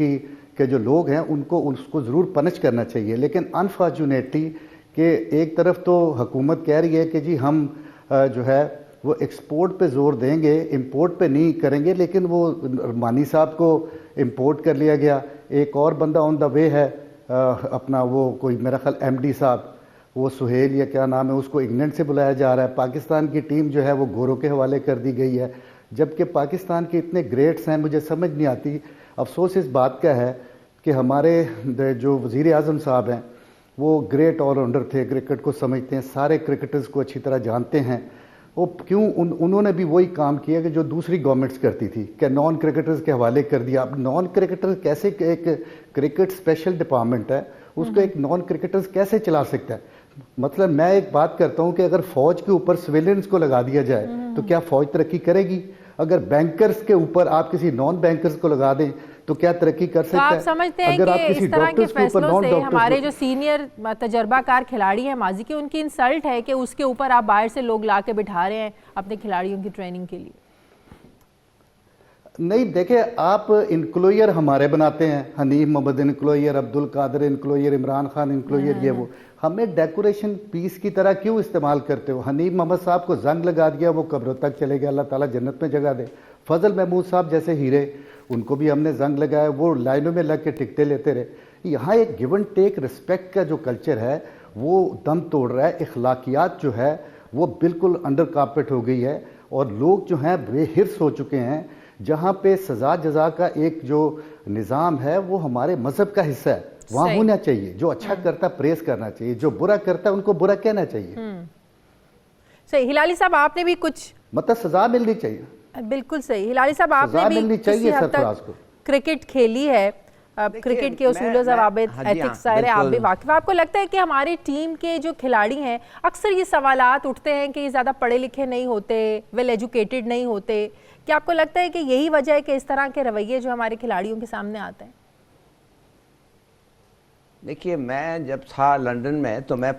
کے جو لوگ ہیں ان کو ضرور پنش کرنا چاہیے. لیکن انفارچونیٹلی کہ ایک طرف تو حکومت کہہ رہی ہے کہ جی ہم جو ہے وہ ایکسپورٹ پہ زور دیں گے, امپورٹ پہ نہیں کریں گے, لیکن وہ رحمانی صاحب کو امپورٹ کر لیا گیا. ایک اور بندہ آن دا وے ہے اپنا, وہ کوئی میرا خیال ایم ڈی صاحب, وہ سہیل یا کیا نام ہے, اس کو انگلینڈ سے بلایا جا رہا ہے. پاکستان کی ٹیم جو ہے وہ گوروں کے حوالے کر دی گئی ہے, جبکہ پاکستان کے اتنے گریٹس ہیں. مجھے سمجھ نہیں آتی, افسوس اس بات کا ہے کہ ہمارے جو وزیر اعظم صاحب ہیں وہ گریٹ آل راؤنڈر تھے, کرکٹ کو سمجھتے ہیں, سارے کرکٹرز کو اچھی طرح جانتے ہیں. وہ کیوں انہوں نے بھی وہی کام کیا کہ جو دوسری گورنمنٹس کرتی تھی, کہ نان کرکٹرز کے حوالے کر دیا. اب نان کرکٹر کیسے, ایک کرکٹ اسپیشل ڈپارٹمنٹ ہے, اس کو ایک نان کرکٹرز کیسے چلا سکتا ہے؟ مطلب میں ایک بات کرتا ہوں کہ اگر فوج کے اوپر سویلینس کو لگا دیا جائے تو کیا فوج ترقی کرے گی؟ اگر بینکرز کے اوپر آپ کسی نان بینکرز کو لگا دیں تو کیا ترقی کر سکتا ہے؟ تو آپ سمجھتے ہیں کہ اس طرح کے فیصلوں سے ہمارے جو سینئر تجربہ کار کھلاڑی ہیں ماضی کے, ان کی انسلٹ ہے کہ اس کے اوپر آپ باہر سے لوگ لا کے بٹھا رہے ہیں اپنے کھلاڑیوں کی ٹریننگ کے لیے؟ نہیں دیکھیں, آپ انکلوئر ہمارے بناتے ہیں, حنیف محمد انکلوئر, عبد القادر انکلوئر, عمران خان انکلوئر, یہ وہ, ہمیں ڈیکوریشن پیس کی طرح کیوں استعمال کرتے ہو؟ حنیف محمد صاحب کو زنگ لگا دیا, وہ قبروں تک چلے گئے, اللہ تعالیٰ جنت میں جگہ دے. فضل محمود صاحب جیسے ہیرے, ان کو بھی ہم نے زنگ لگایا, وہ لائنوں میں لگ کے ٹکٹیں لیتے رہے. یہاں ایک گیو اینڈ ٹیک رسپیکٹ کا جو کلچر ہے وہ دم توڑ رہا ہے. اخلاقیات جو ہے وہ بالکل انڈر کارپیٹ ہو گئی ہے, اور لوگ جو ہیں بے حرص ہو چکے ہیں. جہاں پہ سزا جزا کا ایک جو نظام ہے وہ ہمارے مذہب کا حصہ ہے, وہاں ہونا چاہیے. جو اچھا کرتا پریز کرنا چاہیے, جو برا کرتا ان کو برا کہنا چاہیے. صحیح. ہلالی صاحب آپ نے بھی کچھ مطلب سزا ملنی چاہیے. بالکل صحیح. ہلالی صاحب آپ نے بھی کسی حد تک کرکٹ کھیلی ہے, کرکٹ کے اصول و ضوابط, ایتھکس ظاہر ہے آپ بھی واقف. آپ کو لگتا ہے کہ ہماری ٹیم کے جو کھلاڑی ہیں اکثر یہ سوالات اٹھتے ہیں کہ یہ زیادہ پڑھے لکھے نہیں ہوتے, ویل ایجوکیٹڈ نہیں ہوتے, کیا آپ کو لگتا ہے کہ یہی وجہ ہے کہ اس طرح کے رویے جو ہمارے کھلاڑیوں کے سامنے آتے ہیں؟ دیکھیے, میں جب تھا لنڈن میں تو میں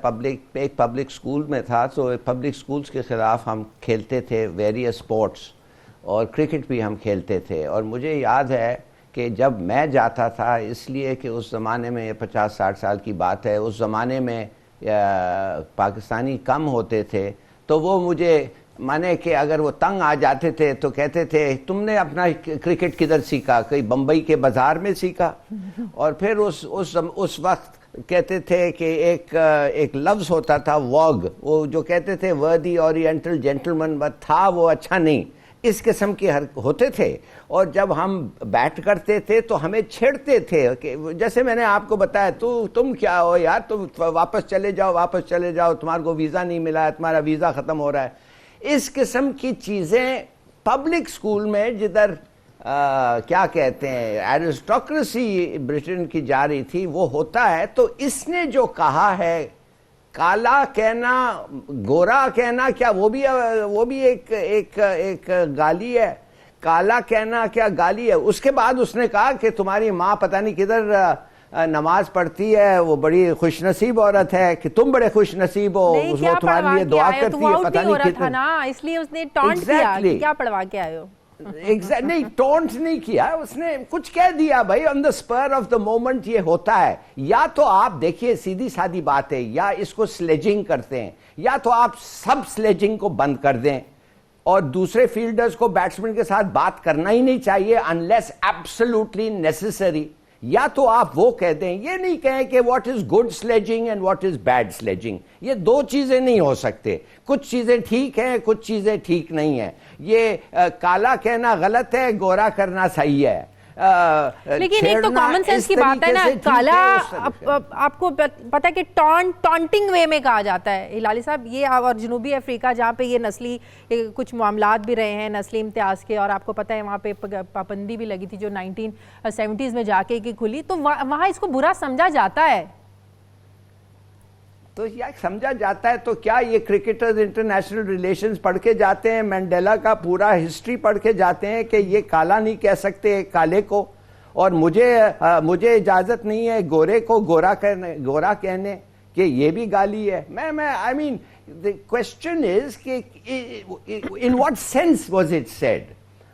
ایک پبلک سکول میں تھا, تو پبلک سکولز کے خلاف ہم کھیلتے تھے ویریس سپورٹس, اور کرکٹ بھی ہم کھیلتے تھے. اور مجھے یاد ہے کہ جب میں جاتا تھا, اس لیے کہ اس زمانے میں 50-60 سال کی بات ہے, اس زمانے میں پاکستانی کم ہوتے تھے, تو وہ مجھے مانے کہ اگر وہ تنگ آ جاتے تھے تو کہتے تھے تم نے اپنا کرکٹ کدھر سیکھا؟ کہیں بمبئی کے بازار میں سیکھا؟ اور پھر اس وقت کہتے تھے کہ ایک لفظ ہوتا تھا واگ, وہ جو کہتے تھے وردی اورینٹل جینٹلمن, تھا وہ اچھا نہیں, اس قسم کے ہوتے تھے. اور جب ہم بیٹ کرتے تھے تو ہمیں چھیڑتے تھے کہ جیسے میں نے آپ کو بتایا, تم کیا ہو یار, تم واپس چلے جاؤ, تمہارے کو ویزا نہیں ملا ہے, تمہارا ویزا ختم ہو رہا ہے. اس قسم کی چیزیں پبلک سکول میں, جدھر کیا کہتے ہیں ایرسٹوکریسی برٹن کی جا رہی تھی, وہ ہوتا ہے. تو اس نے جو کہا ہے کالا کہنا, گورا کہنا, کیا وہ بھی ایک گالی ہے؟ کالا کہنا کیا گالی ہے؟ اس کے بعد اس نے کہا کہ تمہاری ماں پتہ نہیں کدھر نماز پڑھتی ہے, وہ بڑی خوش نصیب عورت ہے, کہ تم بڑے خوش نصیب ہو, وہ تمہارے لیے دعا کرتی ہے, پتہ نہیں کتنا. اس لیے اس نے ٹانٹ کیا کہ کیا پڑھوا کے آئے ہو. نہیں, ٹونٹ نہیں کیا, اس نے کچھ کہہ دیا بھائی آن دا اسپر آف دا مومنٹ. یہ ہوتا ہے. یا تو آپ دیکھیے, سیدھی سادی بات ہے, یا اس کو سلیجنگ کرتے ہیں, یا تو آپ سب سلیجنگ کو بند کر دیں, اور دوسرے فیلڈرز کو بیٹسمین کے ساتھ بات کرنا ہی نہیں چاہیے unless absolutely necessary. یا تو آپ وہ کہہ دیں, یہ نہیں کہیں کہ what is good sledging and what is bad sledging. یہ دو چیزیں نہیں ہو سکتے. کچھ چیزیں ٹھیک ہیں, کچھ چیزیں ٹھیک نہیں ہیں. یہ کالا کہنا غلط ہے, گورا کرنا صحیح ہے. لیکن ایک تو کامن سینس کی بات ہے نا, کالا آپ کو پتہ ہے کہ ٹانٹنگ وے میں کہا جاتا ہے. ہلالی صاحب, یہ اور جنوبی افریقہ جہاں پہ یہ نسلی کچھ معاملات بھی رہے ہیں نسلی امتیاز کے, اور آپ کو پتہ ہے وہاں پہ پابندی بھی لگی تھی جو 1970s میں جا کے کھلی, تو وہاں اس کو برا سمجھا جاتا ہے. تو یہ سمجھا جاتا ہے, تو کیا یہ کرکٹرز انٹرنیشنل ریلیشنز پڑھ کے جاتے ہیں, مینڈیلا کا پورا ہسٹری پڑھ کے جاتے ہیں کہ یہ کالا نہیں کہہ سکتے کالے کو, اور مجھے اجازت نہیں ہے گورے کو گورا کہنے. کہ یہ بھی گالی ہے. میں آئی مین the question is کہ in what sense was it said.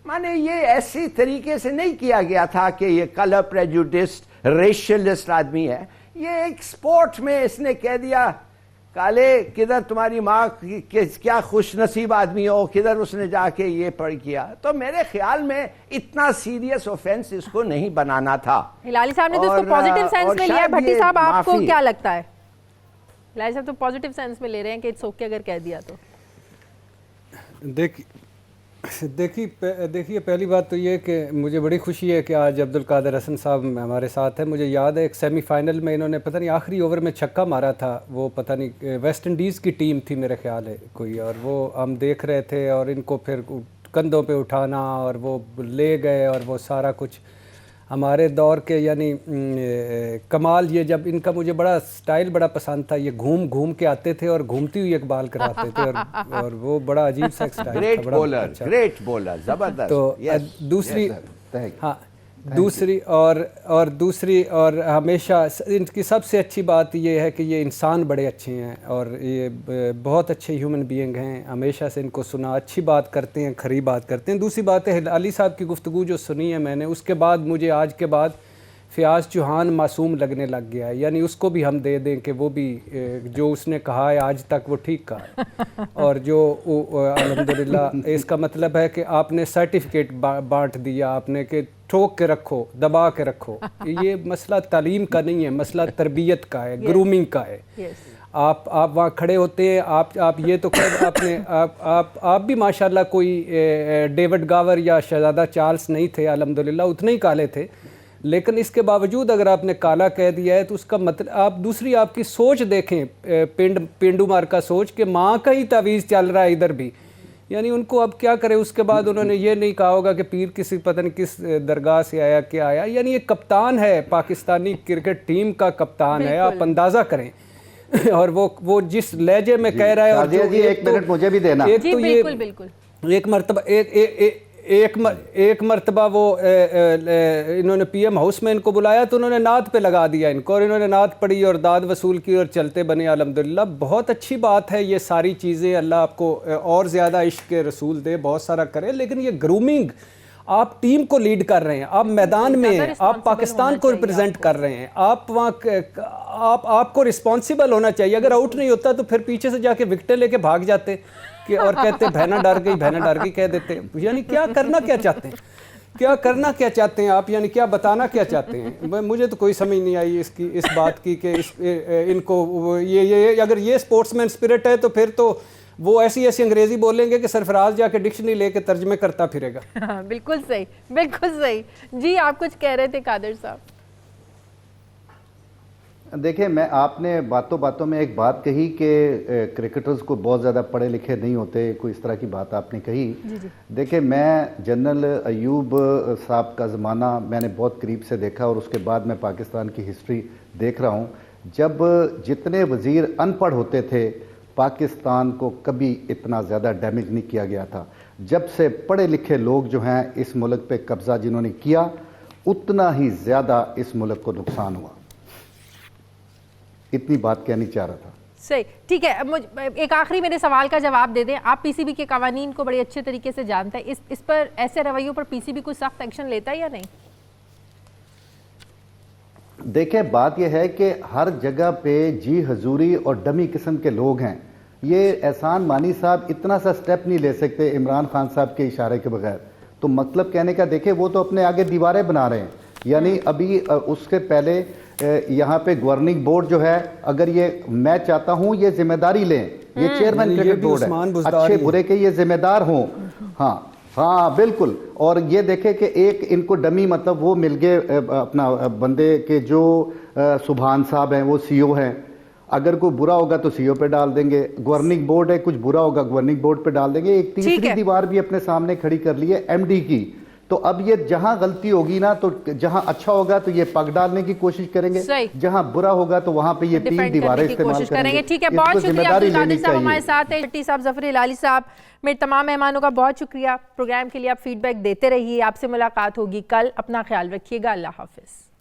مانے یہ ایسی طریقے سے نہیں کیا گیا تھا کہ یہ کلر پریجوڈسٹ ریشلسٹ آدمی ہے. یہ ایک سپورٹ میں اس نے کہہ دیا کالے کدھر تمہاری ماں کیا خوش نصیب آدمی ہو, کدھر اس نے جا کے یہ پڑھ کیا. تو میرے خیال میں اتنا سیریس اوفینس اس کو نہیں بنانا تھا. ہلالی صاحب نے تو اس کو پازیٹیو سینس میں لیا. بھٹی صاحب آپ کو کیا لگتا ہے؟ ہلالی صاحب تو پازیٹیو سینس میں لے رہے ہیں کہ اٹس اوکے اگر کہہ دیا تو. دیکھیے پہلی بات تو یہ کہ مجھے بڑی خوشی ہے کہ آج عبدالقادر حسن صاحب ہمارے ساتھ ہیں. مجھے یاد ہے ایک سیمی فائنل میں انہوں نے پتہ نہیں آخری اوور میں چھکا مارا تھا, وہ پتہ نہیں ویسٹ انڈیز کی ٹیم تھی میرے خیال ہے کوئی, اور وہ ہم دیکھ رہے تھے اور ان کو پھر کندھوں پہ اٹھانا اور وہ لے گئے اور وہ سارا کچھ ہمارے دور کے یعنی کمال. یہ جب ان کا مجھے بڑا سٹائل بڑا پسند تھا, یہ گھوم گھوم کے آتے تھے اور گھومتی ہوئی ایک بال کراتے تھے اور وہ بڑا عجیب سا سٹائل تھا. گریٹ بولر زبردست. تو دوسری ہاں دوسری اور ہمیشہ ان کی سب سے اچھی بات یہ ہے کہ یہ انسان بڑے اچھے ہیں اور یہ بہت اچھے ہیومن بینگ ہیں. ہمیشہ سے ان کو سنا, اچھی بات کرتے ہیں, کھری بات کرتے ہیں. دوسری بات ہے ہلالی صاحب کی گفتگو جو سنی ہے میں نے, اس کے بعد مجھے آج کے بعد فیاض چوہان معصوم لگنے لگ گیا ہے. یعنی اس کو بھی ہم دے دیں کہ وہ بھی جو اس نے کہا ہے آج تک وہ ٹھیک کہا ہے. اور جو الحمدللہ اس کا مطلب ہے کہ آپ نے سرٹیفکیٹ بانٹ دیا آپ نے کہ ٹھوک کے رکھو, دبا کے رکھو. یہ مسئلہ تعلیم کا نہیں ہے, مسئلہ تربیت کا ہے, گرومنگ کا ہے. آپ وہاں کھڑے ہوتے ہیں, آپ یہ تو آپ نے آپ بھی ماشاءاللہ کوئی ڈیوڈ گاور یا شہزادہ چارلز نہیں تھے, الحمدللہ اتنے ہی کالے تھے, لیکن اس کے باوجود اگر آپ نے کالا کہہ دیا ہے تو اس کا مطلب آپ دوسری آپ کی سوچ دیکھیں, پینڈو مار کا سوچ کہ ماں کا ہی تعویذ چل رہا ہے ادھر بھی. یعنی ان کو اب کیا کرے. اس کے بعد انہوں نے یہ نہیں کہا ہوگا کہ پیر کسی پتہ نہیں کس درگاہ سے آیا کیا آیا. یعنی یہ کپتان ہے, پاکستانی کرکٹ ٹیم کا کپتان ہے, آپ اندازہ کریں. اور وہ جس لہجے میں کہہ رہا ہے, اور ایک منٹ مجھے بھی دینا. ایک مرتبہ ایک مرتبہ وہ انہوں نے پی ایم ہاؤس میں ان کو بلایا تو انہوں نے نعت پہ لگا دیا ان کو, اور انہوں نے نعت پڑھی اور داد وصول کی اور چلتے بنے. الحمدللہ بہت اچھی بات ہے یہ ساری چیزیں. اللہ آپ کو اور زیادہ عشق کے رسول دے, بہت سارا کرے. لیکن یہ گرومنگ, آپ ٹیم کو لیڈ کر رہے ہیں, آپ میدان میں ہیں, آپ پاکستان کو ریپرزینٹ کر رہے ہیں, آپ وہاں آپ کو رسپانسیبل ہونا چاہیے. اگر آؤٹ نہیں ہوتا تو پھر پیچھے سے جا کے وکٹیں لے کے بھاگ جاتے کہ اور کہتے بہنا ڈر گئی کہہ دیتے. یعنی کیا کرنا کیا چاہتے ہیں آپ, یعنی کیا بتانا کیا چاہتے ہیں. مجھے تو کوئی سمجھ نہیں آئی اس بات کی کہ ان کو یہ اگر یہ اسپورٹس مین اسپرٹ ہے تو پھر تو وہ ایسی انگریزی بولیں گے کہ سرفراز جا کے ڈکشنری لے کے ترجمے کرتا پھرے گا. بالکل صحیح. جی آپ کچھ کہہ رہے تھے قادر صاحب. دیکھیں آپ نے باتوں میں ایک بات کہی کہ کرکٹرز کو بہت زیادہ پڑھے لکھے نہیں ہوتے, کوئی اس طرح کی بات آپ نے کہی. دیکھیں میں جنرل ایوب صاحب کا زمانہ میں نے بہت قریب سے دیکھا, اور اس کے بعد میں پاکستان کی ہسٹری دیکھ رہا ہوں. جب جتنے وزیر ان پڑھ ہوتے تھے پاکستان کو کبھی اتنا زیادہ ڈیمیج نہیں کیا گیا تھا. جب سے پڑھے لکھے لوگ جو ہیں اس ملک پہ قبضہ جنہوں نے کیا, اتنا ہی زیادہ اس ملک کو نقصان ہوا. اتنی بات کہنی چاہ رہا تھا. صحیح, ٹھیک ہے. ایک آخری میرے سوال کا جواب دے دیں. آپ پی سی بی کے قوانین کو بڑے اچھے طریقے سے جانتے ہیں, اس پر ایسے رویوں پر پی سی بی کوئی سخت ایکشن لیتا ہے یا نہیں؟ دیکھیں بات یہ ہے کہ ہر جگہ پہ جی حضوری اور ڈمی قسم کے لوگ ہیں. یہ احسان مانی صاحب اتنا سا سٹیپ نہیں لے سکتے عمران خان صاحب کے اشارے کے بغیر. تو مطلب کہنے کا دیکھیں وہ تو اپنے آگے دیواریں بنا رہے ہیں. یعنی ابھی اس کے پہلے یہاں پہ گورننگ بورڈ جو ہے, اگر یہ میں چاہتا ہوں یہ ذمہ داری لیں, یہ چیئرمین کرکٹ بورڈ ہے, اچھے برے کے یہ ذمہ دار ہوں. ہاں بالکل. اور یہ دیکھیں کہ ایک ان کو ڈمی مطلب وہ مل گئے اپنا بندے کے جو سبحان صاحب ہیں, وہ سی او ہیں. اگر کوئی برا ہوگا تو سی او پہ ڈال دیں گے, گورننگ بورڈ ہے کچھ برا ہوگا گورننگ بورڈ پہ ڈال دیں گے. ایک تیسری دیوار بھی اپنے سامنے کھڑی کر لی ہے ایم ڈی کی. تو اب یہ جہاں غلطی ہوگی نا تو جہاں اچھا ہوگا تو یہ پگ ڈالنے کی کوشش کریں گے, جہاں برا ہوگا تو وہاں پہ یہ تین دیواریں استعمال کریں گے. ٹھیک ہے, بہت شکریہ عبدالقادر صاحب ہمارے ساتھ ہیں. بھٹی صاحب, ظفر ہلالی صاحب, میرے تمام مہمانوں کا بہت شکریہ. پروگرام کے لیے آپ فیڈ بیک دیتے رہیے. آپ سے ملاقات ہوگی کل. اپنا خیال رکھیے گا. اللہ حافظ.